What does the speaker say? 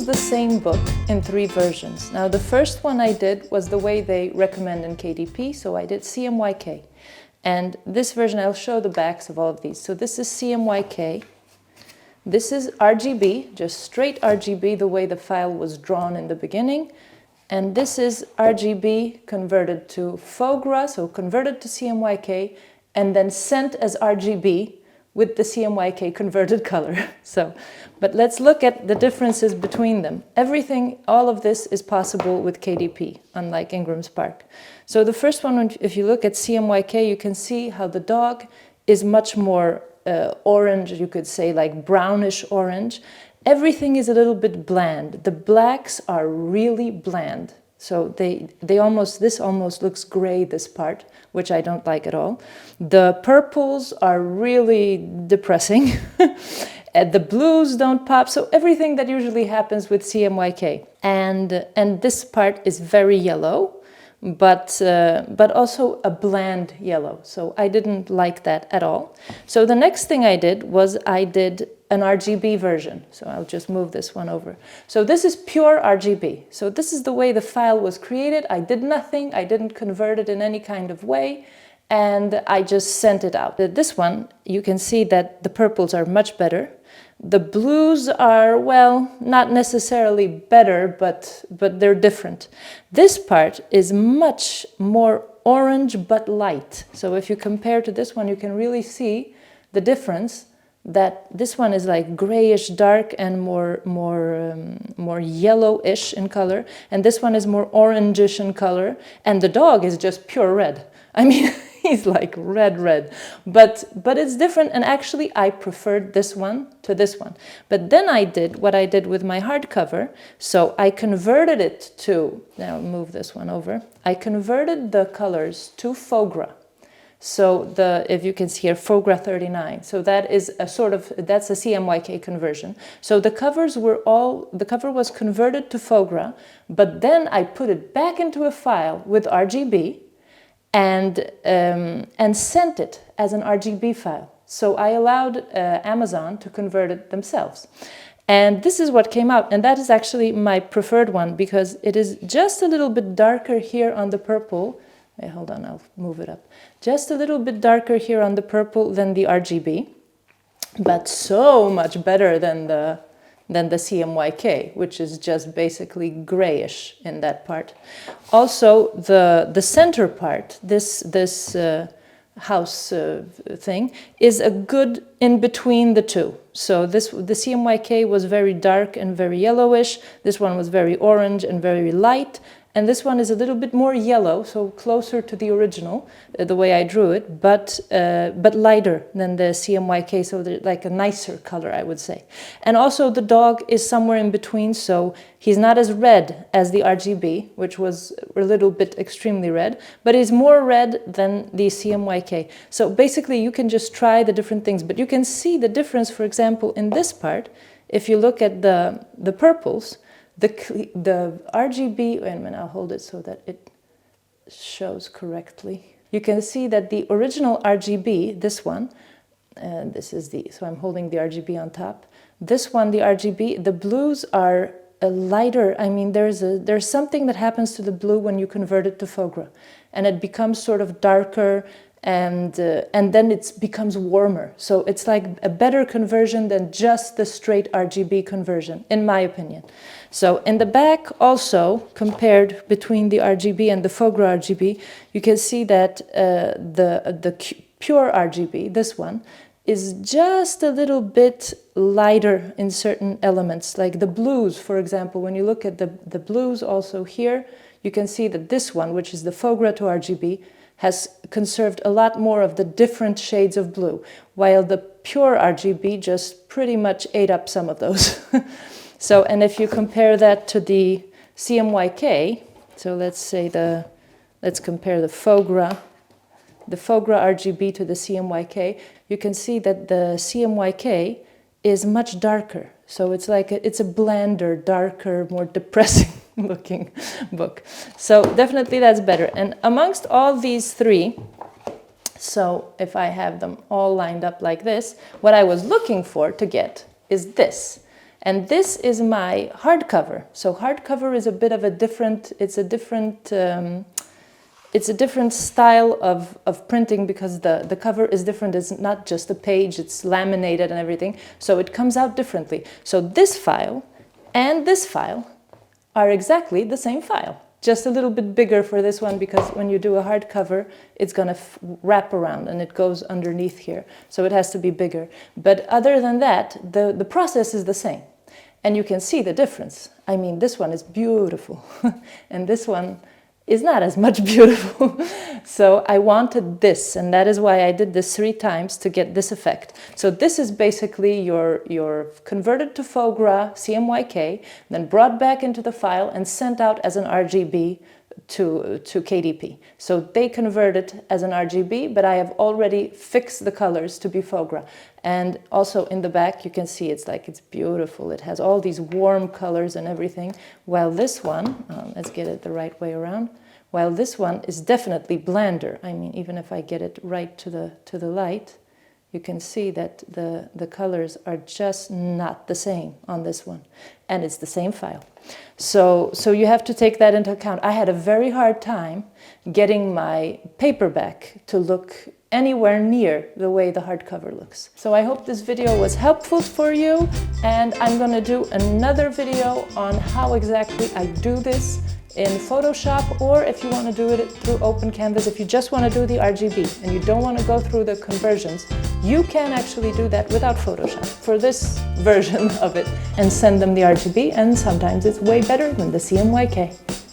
is the same book in 3 versions. Now the first one I did was the way they recommend in KDP, so I did CMYK. And this version, I'll show the backs of all of these. So this is CMYK. This is RGB, just straight RGB, the way the file was drawn in the beginning. And this is RGB converted to Fogra, so converted to CMYK, and then sent as RGB with the CMYK converted color. But let's look at the differences between them. Everything, all of this is possible with KDP, unlike Ingram Spark. So the first one, if you look at CMYK, you can see how the dog is much more orange, you could say like brownish orange. Everything is a little bit bland. The blacks are really bland. So this almost looks gray, this part, which I don't like at all. The purples are really depressing. And the blues don't pop. So everything that usually happens with CMYK. And this part is very yellow, but also a bland yellow. So I didn't like that at all. So the next thing I did was I did an RGB version. So I'll just move this one over. So this is pure RGB. So this is the way the file was created. I did nothing. I didn't convert it in any kind of way. And I just sent it out. This one, you can see that the purples are much better. The blues are, well, not necessarily better, but they're different. This part is much more orange but light. So if you compare to this one, you can really see the difference, that this one is like grayish dark and more yellowish in color, and this one is more orangish in color, and the dog is just pure red. I mean, he's like red, but it's different, and actually I preferred this one to this one. But then I did what I did with my hardcover, so I converted it to, now I'll move this one over, I converted the colors to Fogra. So if you can see here, Fogra 39. So that is that's a CMYK conversion. So the cover was converted to Fogra, but then I put it back into a file with RGB and sent it as an RGB file. So I allowed Amazon to convert it themselves. And this is what came out. And that is actually my preferred one, because it is just a little bit darker here on the purple. Wait, hold on, I'll move it up. Just a little bit darker here on the purple than the RGB, but so much better than the CMYK, which is just basically grayish in that part. Also, the center part, this house thing, is a good in between the two. So the CMYK was very dark and very yellowish. This one was very orange and very light. And this one is a little bit more yellow, so closer to the original, the way I drew it, but lighter than the CMYK, so like a nicer color, I would say. And also the dog is somewhere in between, so he's not as red as the RGB, which was a little bit extremely red, but is more red than the CMYK. So basically you can just try the different things, but you can see the difference, for example, in this part. If you look at the purples, the RGB, wait a minute, I'll hold it so that it shows correctly. You can see that the original RGB, this one, so I'm holding the RGB on top. This one, the RGB, the blues are a lighter. I mean, there's something that happens to the blue when you convert it to Fogra, and it becomes sort of darker, and then it becomes warmer. So it's like a better conversion than just the straight RGB conversion, in my opinion. So in the back also, compared between the RGB and the Fogra RGB, you can see that the pure RGB, this one, is just a little bit lighter in certain elements, like the blues, for example. When you look at the blues also here, you can see that this one, which is the Fogra to RGB, has conserved a lot more of the different shades of blue, while the pure RGB just pretty much ate up some of those. So, and if you compare that to the CMYK, so let's compare the Fogra RGB to the CMYK, you can see that the CMYK is much darker. So it's like it's a blander, darker, more depressing looking book. So definitely that's better. And amongst all these 3, so if I have them all lined up like this, what I was looking for to get is this. And this is my hardcover. So hardcover is a bit of a different, it's a different style of printing, because the cover is different. It's not just a page, it's laminated and everything. So it comes out differently. So this file and this file are exactly the same file. Just a little bit bigger for this one, because when you do a hardcover, it's going to wrap around and it goes underneath here. So it has to be bigger. But other than that, the process is the same. And you can see the difference. I mean, this one is beautiful. And this one is not as much beautiful. So I wanted this, and that is why I did this 3 times to get this effect. So this is basically your converted to Fogra, CMYK, then brought back into the file and sent out as an RGB to KDP. So they converted as an RGB, but I have already fixed the colors to be Fogra. And also in the back, you can see it's beautiful. It has all these warm colors and everything. While this one, let's get it the right way around. While this one is definitely blander. I mean, even if I get it right to the light, you can see that the colors are just not the same on this one. And it's the same file. So you have to take that into account. I had a very hard time getting my paperback to look anywhere near the way the hardcover looks. So I hope this video was helpful for you, and I'm going to do another video on how exactly I do this in Photoshop, or if you want to do it through Open Canvas, if you just want to do the RGB and you don't want to go through the conversions, you can actually do that without Photoshop for this version of it and send them the RGB, and sometimes it's way better than the CMYK.